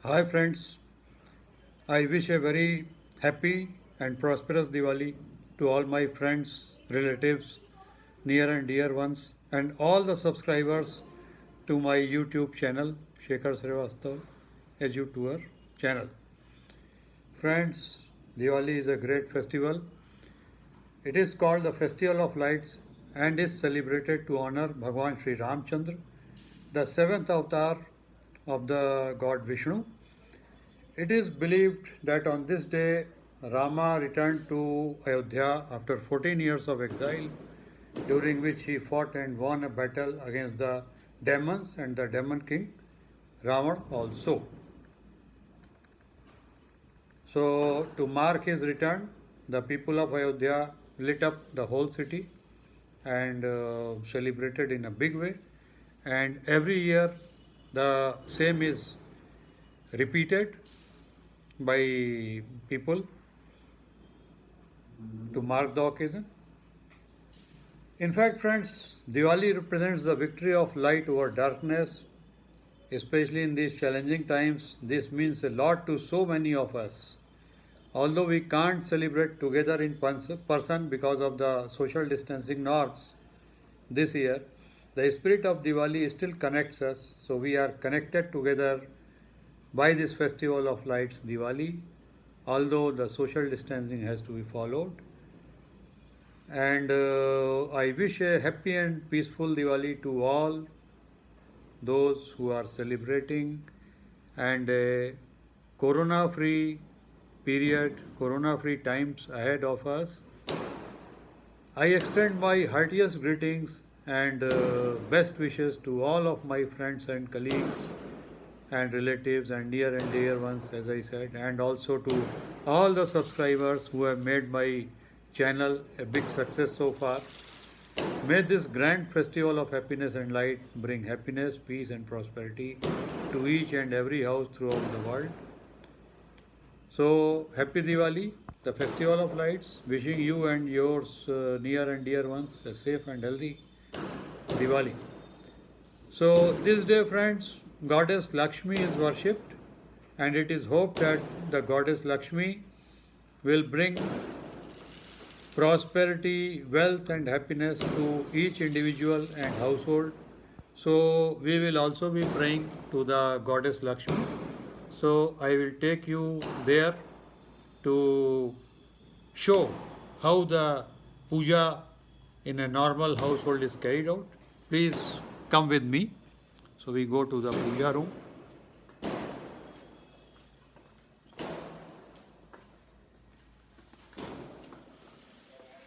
Hi friends, I wish a very happy and prosperous Diwali to all my friends, relatives, near and dear ones, and all the subscribers to my YouTube channel, Shekhar Srivastav EduTour channel. Friends, Diwali is a great festival. It is called the Festival of Lights and is celebrated to honor Bhagwan Sri Ramchandra, the seventh avatar of the god Vishnu. It is believed that on this day Rama returned to Ayodhya after 14 years of exile, during which he fought and won a battle against the demons and the demon king Ravan also. So, to mark his return, the people of Ayodhya lit up the whole city and celebrated in a big way. And every year, the same is repeated by people to mark the occasion. In fact, friends, Diwali represents the victory of light over darkness, especially in these challenging times. This means a lot to so many of us. Although we can't celebrate together in person because of the social distancing norms this year, the spirit of Diwali still connects us, so we are connected together by this festival of lights, Diwali, although the social distancing has to be followed. And I wish a happy and peaceful Diwali to all those who are celebrating and a corona free period, corona free times ahead of us. I extend my heartiest greetings and best wishes to all of my friends and colleagues and relatives and near and dear ones, as I said, and also to all the subscribers who have made my channel a big success so far. May this grand festival of happiness and light bring happiness, peace, and prosperity to each and every house throughout the world. So, happy Diwali, the festival of lights. Wishing you and yours near and dear ones a safe and healthy Diwali. So, this day, friends, Goddess Lakshmi is worshipped, and it is hoped that the Goddess Lakshmi will bring prosperity, wealth, and happiness to each individual and household. So, we will also be praying to the Goddess Lakshmi. So, I will take you there to show how the puja in a normal household is carried out. Please come with me. So, we go to the puja room.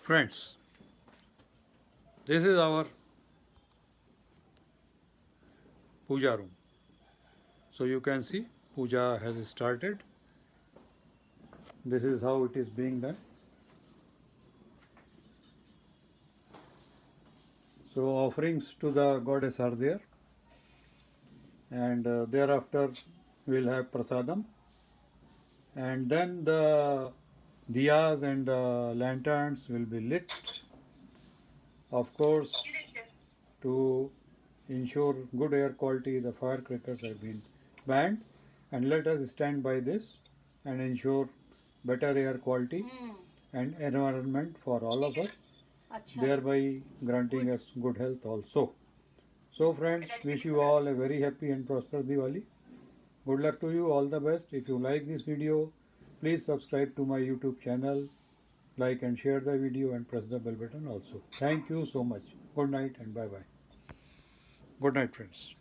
Friends, this is our puja room. So you can see puja has started. This is how it is being done. So offerings to the goddess are there, and thereafter we'll have prasadam, and then the diyas and lanterns will be lit, of course. To ensure good air quality, the firecrackers have been banned, and let us stand by this and ensure better air quality and environment for all of us, thereby granting us good health also. So, friends, wish you all a very happy and prosperous Diwali. Good luck to you, all the best. If you like this video, please subscribe to my YouTube channel, like and share the video, and press the bell button also. Thank you so much. Good night and bye bye. Good night, friends.